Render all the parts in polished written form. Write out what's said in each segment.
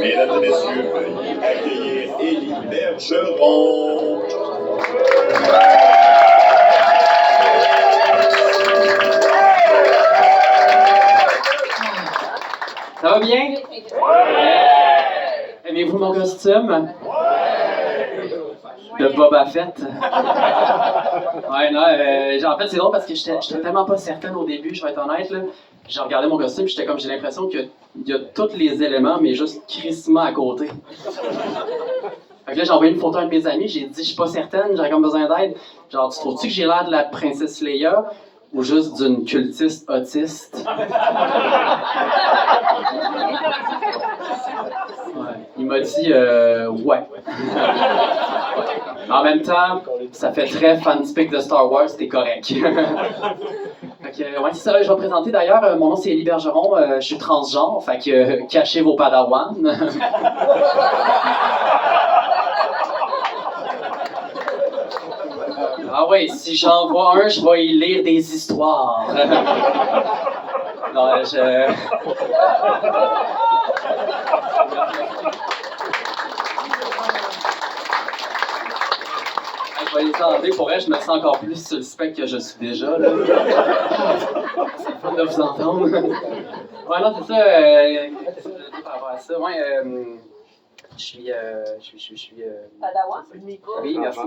Mesdames et messieurs, veuillez accueillir Élie Bergeron. Ça va bien? Aimez-vous mon costume? De Boba Fett. Ouais, non, en fait, c'est drôle parce que j'étais tellement pas certaine au début, je vais être honnête, là. J'ai regardé mon costume, j'ai l'impression qu'il y a tous les éléments, mais juste crissement à côté. Fait que là, j'ai envoyé une photo à un de mes amis, j'ai dit, je suis pas certaine, j'aurais comme besoin d'aide. Genre, tu trouves-tu que j'ai l'air de la princesse Leia ou juste d'une cultiste autiste? Ouais. Il m'a dit, ouais. En même temps, ça fait très fanspic de Star Wars, t'es correct. Fait que, ouais, c'est ça, je vais me présenter d'ailleurs. Mon nom c'est Élie Bergeron, je suis transgenre, fait que cachez vos padawans. Ah ouais, si j'en vois un, je vais y lire des histoires. Non, je vais les enlever. Pour elle, je me sens encore plus sur le spectre que je suis déjà. Là. C'est fun de vous entendre. Ouais, non, c'est ça. Par rapport à ça, ouais, je suis. Padawan? Oui, merci.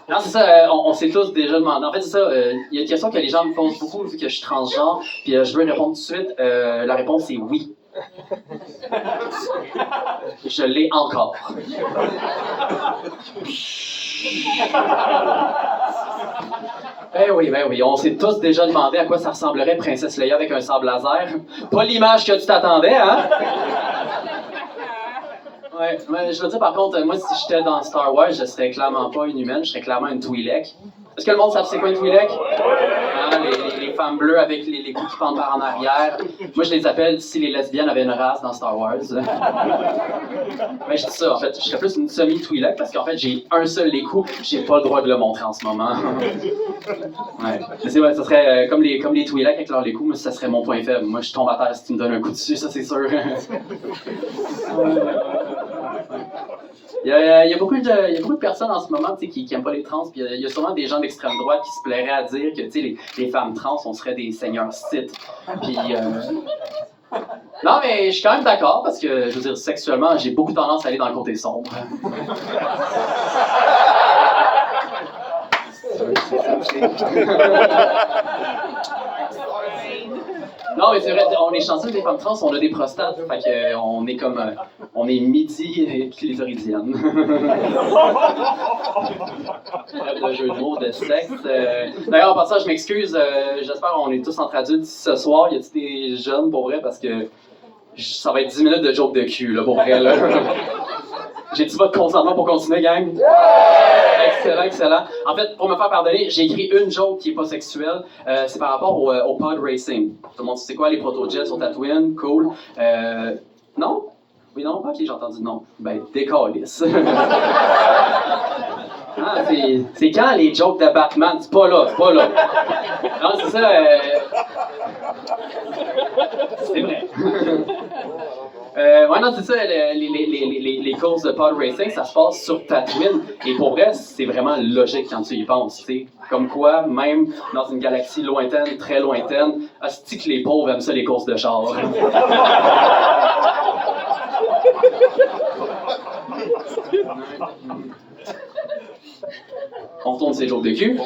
Non, c'est ça, on s'est tous déjà demandé. En fait, c'est ça, il y a une question que les gens me posent beaucoup vu que je suis transgenre, puis je veux répondre tout de suite. La réponse est oui. Je l'ai encore. Ben oui, on s'est tous déjà demandé à quoi ça ressemblerait Princesse Leia avec un sabre laser. Pas l'image que tu t'attendais, hein? Ouais, mais je veux dire par contre, moi si j'étais dans Star Wars, je serais clairement pas une humaine, je serais clairement une Twi'lek. Est-ce que le monde sait c'est quoi une Twi'lek? Hein, les femmes bleues avec les coups qui pendent par en arrière. Moi je les appelle si les lesbiennes avaient une race dans Star Wars. Mais je dis ça, en fait, je serais plus une semi-Twi'lek parce qu'en fait j'ai un seul les coups, j'ai pas le droit de le montrer en ce moment. Ouais. Mais c'est vrai, ça serait comme les Twi'lek avec leurs les coups, mais ça serait mon point faible. Moi je tombe à terre si tu me donnes un coup dessus, ça c'est sûr. Il y a beaucoup de personnes en ce moment qui n'aiment pas les trans, puis il y a sûrement des gens d'extrême droite qui se plairaient à dire que les femmes trans, on serait des seigneurs Sith. Puis, non, mais je suis quand même d'accord parce que, je veux dire, sexuellement, j'ai beaucoup tendance à aller dans le côté sombre. Non, mais c'est vrai, on est chanceux des femmes trans, on a des prostates, fait que on est comme, on est midi et clitoridienne. Bref, de jeu de mots, de sexe. D'ailleurs, en passant, je m'excuse, j'espère qu'on est tous entre adultes ce soir. Y a-t-il des jeunes pour vrai? Parce que ça va être 10 minutes de joke de cul, là, pour vrai, là. J'ai-tu votre consentement pour continuer, gang? Excellent. En fait, pour me faire pardonner, j'ai écrit une joke qui n'est pas sexuelle. C'est par rapport au pod racing. Tout le monde sait quoi, les proto-jets sur Tatooine? Cool. Non? Oui, non? Ok, j'ai entendu non. Ben, décalisse. Ah, c'est quand les jokes de Batman? C'est pas là. Non, c'est ça. C'est vrai. Ouais, non, c'est ça, les courses de pod racing, ça se passe sur Tatooine. Et pour vrai, c'est vraiment logique quand tu y penses, tu sais. Comme quoi, même dans une galaxie lointaine, très lointaine, asti que les pauvres aiment ça, les courses de char. On retourne ces jours de cul.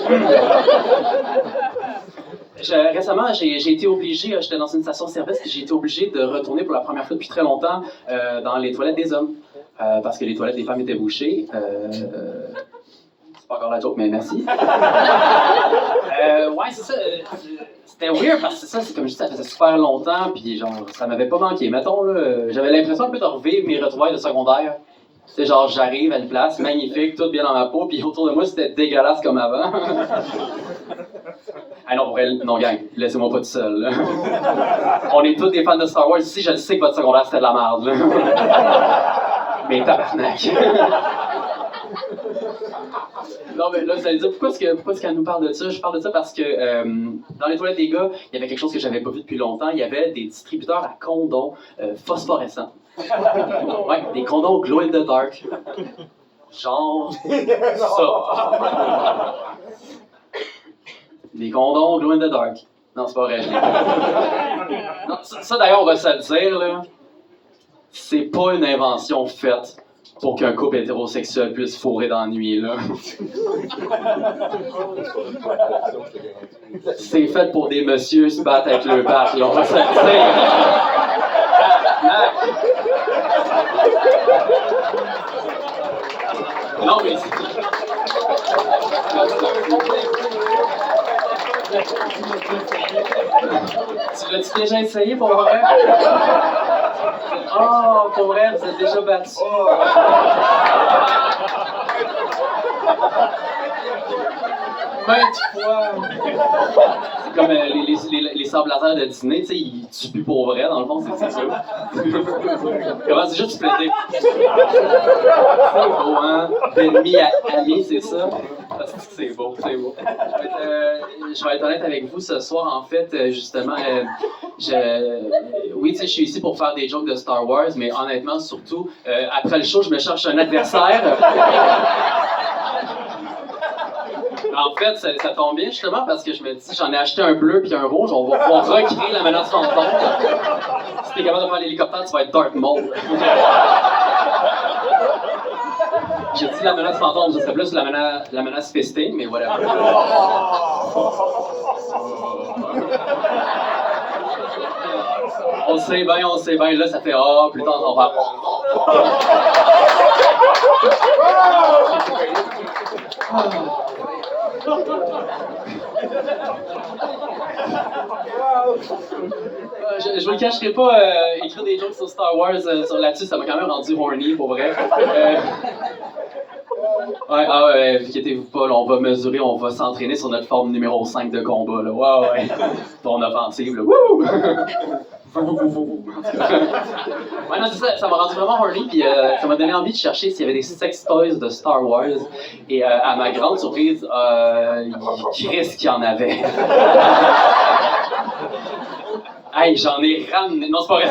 Récemment, j'ai été obligé, j'étais dans une station-service, j'ai été obligé de retourner pour la première fois depuis très longtemps dans les toilettes des hommes. Parce que les toilettes des femmes étaient bouchées. C'est pas encore la joke, mais merci. Ouais, c'est ça. C'était weird parce que c'est comme je dis, ça faisait super longtemps, puis genre, ça m'avait pas manqué. Mettons, là, j'avais l'impression un peu de revivre mes retrouvailles de secondaire. C'est genre, j'arrive à une place magnifique, tout bien dans ma peau, puis autour de moi, c'était dégueulasse comme avant. Ah non, pour elle, non, gang, laissez-moi pas tout seul. Là. On est tous des fans de Star Wars ici, je le sais que votre secondaire, c'était de la merde. Là. Mais tabarnak. Non, mais là, vous allez dire, pourquoi est-ce qu'elle nous parle de ça? Je parle de ça parce que dans les toilettes des gars, il y avait quelque chose que j'avais pas vu depuis longtemps. Il y avait des distributeurs à condoms phosphorescents. Ouais, des condoms glow in the dark. Genre ça. Des condoms glow in the dark. Non, c'est pas vrai. Non, ça d'ailleurs, on va se le dire, là. C'est pas une invention faite pour qu'un couple hétérosexuel puisse fourrer dans la nuit, là. C'est fait pour des messieurs se battre avec le bat, là. On va se le dire. Non, mais tu l'as-tu déjà essayé pour vrai? Oh, pour vrai, vous êtes déjà battu. Maintes fois. C'est comme les sables laser de Disney, tu sais, ils tuent plus pour vrai, dans le fond, c'est ça. Comment c'est juste plaisir? C'est beau, hein? D'ennemi à ami, c'est ça? C'est beau, c'est beau. Je vais être honnête avec vous ce soir, en fait, justement, oui, tu sais, je suis ici pour faire des jokes de Star Wars, mais honnêtement, surtout, après le show, je me cherche un adversaire. En fait, ça tombe bien justement parce que je me dis, j'en ai acheté un bleu puis un rouge, on va pouvoir recréer la menace fantôme. Si t'es capable de faire l'hélicoptère, tu vas être Darth Maul. J'ai dit la menace fantôme, ce serait plus la menace fisting, mais voilà. On le sait bien, là ça fait plus tard on va. Je vous le cacherai pas, écrire des jokes sur Star Wars là-dessus, ça m'a quand même rendu horny, pour vrai. Ouais, inquiétez-vous pas, là, on va mesurer, on va s'entraîner sur notre forme numéro 5 de combat, là. Ouais. Ton offensive, là. Wouh! Ouais, non, c'est ça m'a rendu vraiment horny, puis ça m'a donné envie de chercher s'il y avait des sex toys de Star Wars. Et à ma grande surprise, Chris qu'il y en avait. Hey, j'en ai ramené. Non, c'est pas vrai,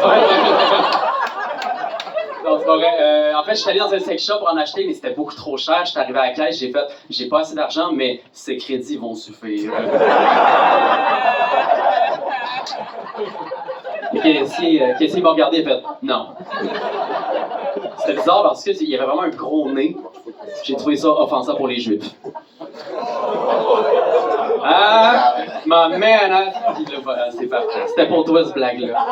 Non, c'est pas vrai. En fait, je suis allé dans un sex shop pour en acheter, mais c'était beaucoup trop cher. J'étais arrivé à la caisse, j'ai pas assez d'argent, mais ces crédits vont suffire. Casey m'a regardé et fait non. C'était bizarre parce qu'il y avait vraiment un gros nez. J'ai trouvé ça offensant pour les Juifs. Ah, ma man, hein? C'est parfait. C'était pour toi, cette blague-là.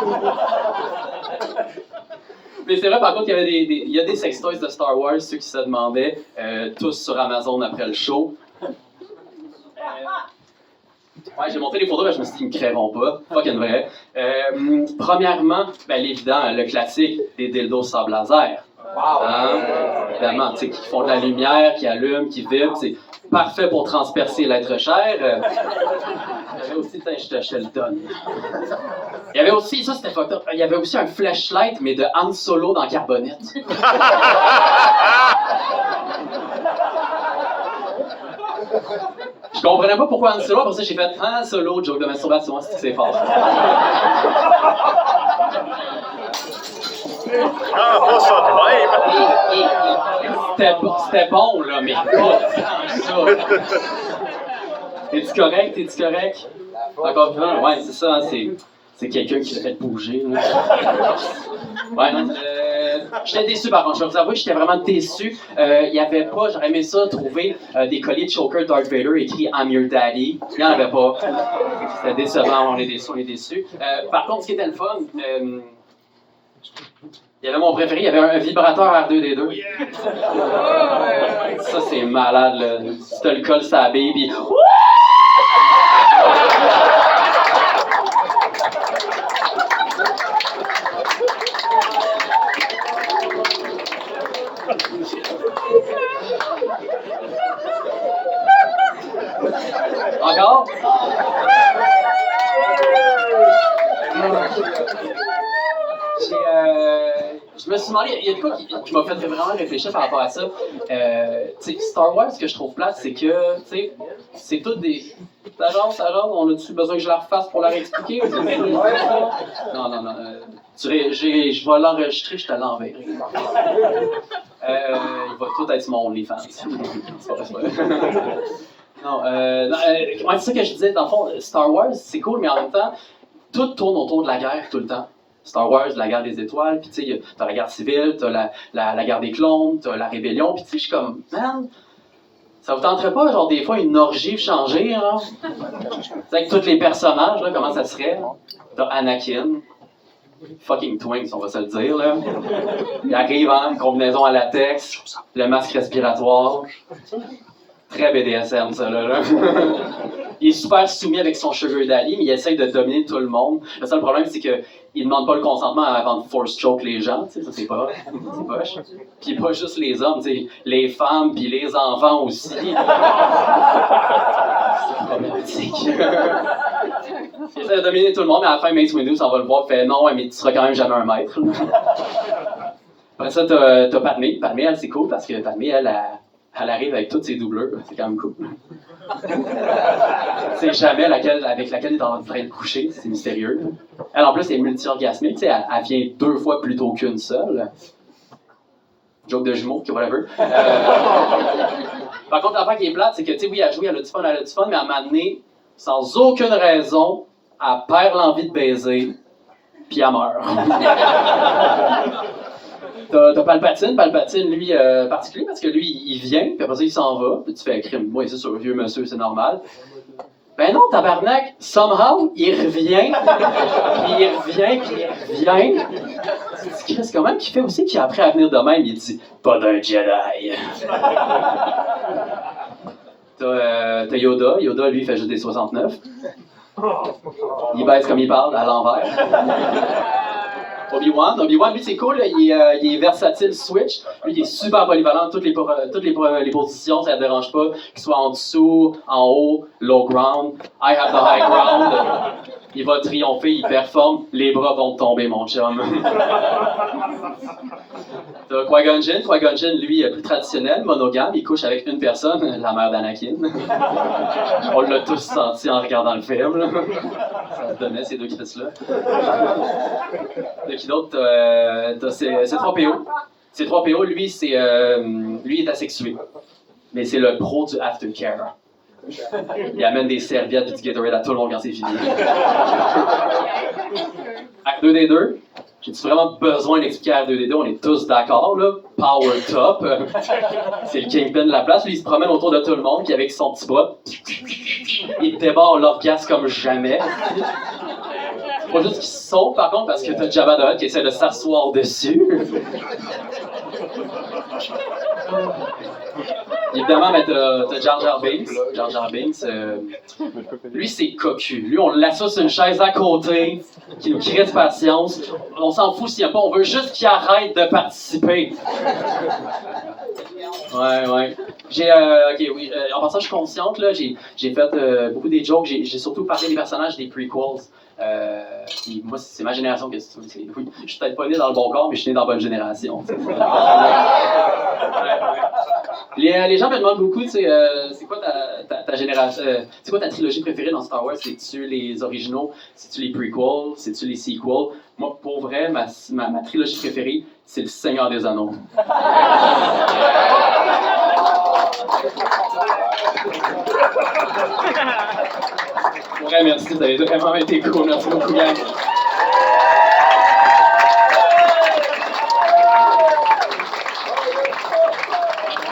Mais c'est vrai, par contre, il y a des sextoys de Star Wars, ceux qui se demandaient, tous sur Amazon après le show. Ouais, j'ai monté les photos, mais je me suis dit, ils me créeront pas. Fucking vrai. Premièrement, l'évident, le classique des dildos sable laser. Évidemment, tu sais, qui font de la lumière, qui allument, qui vibrent, c'est parfait pour transpercer l'être cher. Il y avait aussi, je te le donne. Il y avait aussi, ça c'était fucked up, il y avait aussi un flashlight, mais de Han Solo dans Carbonite. Je comprenais pas pourquoi Han Solo, pour ça j'ai fait Han Solo, joke de masturbation, c'est fort. Ah, pas ça de même! C'était bon, là, mais pas ça. T'es-tu correct? Encore vivant? Ouais, c'est ça, c'est quelqu'un qui l'a fait bouger, là. Ouais, non, j'étais déçu par contre, je vais vous avouer, j'étais vraiment déçu. Il y avait pas, j'aurais aimé ça, trouver des colliers de choker Darth Vader écrit I'm your daddy. Il n'y en avait pas. C'était décevant, on est déçus. Par contre, ce qui était le fun, il y avait mon préféré, il y avait un vibrateur R2D2. Ça, c'est malade, là. Tu te le colles sur la baby. Encore? je me suis demandé, il y a de quoi qui m'a fait vraiment réfléchir par rapport à ça. Tu sais, Star Wars, ce que je trouve plate, c'est que, tu sais, c'est toutes des... Ça genre, on a-tu besoin que je la refasse pour la réexpliquer? Non. Je vais l'enregistrer, je te l'enverrai. Il va tout être sur mon OnlyFans. C'est pas vrai. C'est ça que je disais, dans le fond, Star Wars, c'est cool, mais en même temps, tout tourne autour de la guerre tout le temps. Star Wars, la guerre des étoiles, puis tu sais, t'as la guerre civile, t'as la guerre des clones, t'as la rébellion, puis tu sais, je suis comme, man, ça vous tenterait pas, genre, des fois, une orgie changer, hein? Tu sais, avec tous les personnages, là, comment ça serait? T'as Anakin, fucking Twinks, on va se le dire, là. Il arrive, hein, combinaison à latex, le masque respiratoire. Très BDSM, ça, là. Il est super soumis avec son sugar daddy, mais il essaye de dominer tout le monde. Le seul problème, c'est qu'il ne demande pas le consentement avant de force choke les gens, tu sais, ça c'est poche. Puis pas juste les hommes, tu sais, les femmes puis les enfants aussi. C'est problématique. Il essaie de dominer tout le monde, mais à la fin, Mace Windu s'en va le voir, fait non, mais tu seras quand même jamais un maître. Après ça, t'as Padmé. Padmé, elle, c'est cool parce que Padmé, elle arrive avec tous ses doubleurs, c'est quand même cool. C'est jamais avec laquelle il est en train de coucher, c'est mystérieux. Elle, en plus, elle est multi-orgasmique, elle vient 2 fois plus tôt qu'une seule. Joke de jumeaux, whatever. Par contre, l'affaire qui est plate, c'est que, tu sais, oui, elle a du fun, mais à un moment donné, sans aucune raison, elle perd l'envie de baiser, puis elle meurt. T'as Palpatine, lui, particulier, parce que lui, il vient, puis après ça, il s'en va, puis tu fais crime. Moi, c'est sûr, vieux monsieur, c'est normal. Ben non, tabarnak, somehow, il revient, puis il revient. C'est quand même qu'il fait aussi qu'il a appris à venir de même, il dit « Pas d'un Jedi ». T'as Yoda, lui, il fait juste des 69. Il baisse comme il parle, à l'envers. Obi-Wan, lui, c'est cool, il est versatile switch. Lui, il est super polyvalent, toutes les positions, ça ne dérange pas. Qu'il soit en dessous, en haut, low ground, I have the high ground. Il va triompher, il performe, les bras vont tomber, mon chum. T'as Qui-Gon Jinn, lui, plus traditionnel, monogame, il couche avec une personne, la mère d'Anakin. On l'a tous senti en regardant le film, là. Ça se donnait, ces deux Chris-là. T'as qui d'autre? T'as C3PO. C3PO, lui, lui est asexué. Mais c'est le pro du aftercare. Il amène des serviettes et du Gatorade à tout le monde quand c'est fini. Acte 2D2. J'ai-tu vraiment besoin d'expliquer à R2D2? On est tous d'accord, là. Power top. C'est le kingpin de la place. Lui, il se promène autour de tout le monde, puis avec son petit bras, il débarre l'orgasme comme jamais. Faut juste qu'il se sauve, par contre, parce que t'as Jabba the Hutt qui essaie de s'asseoir dessus. Évidemment, mais t'as Jar Jar Binks. Lui, c'est cocu. Lui, on l'associe sur une chaise à côté, qui nous crée de patience. On s'en fout s'il n'y a pas, on veut juste qu'il arrête de participer. Ouais. En passant, je suis consciente, là, j'ai fait beaucoup des jokes, j'ai surtout parlé des personnages des prequels. Puis moi, c'est ma génération que c'est. Oui, je suis peut-être pas né dans le bon corps, mais je suis né dans la bonne génération. Les gens me demandent beaucoup, c'est quoi ta génération, c'est quoi ta trilogie préférée dans Star Wars? C'est-tu les originaux? C'est-tu les prequels? C'est-tu les sequels? Moi, pour vrai, ma trilogie préférée, c'est le Seigneur des Anneaux. Ouais, merci, vous avez vraiment été cool. Merci beaucoup, gang.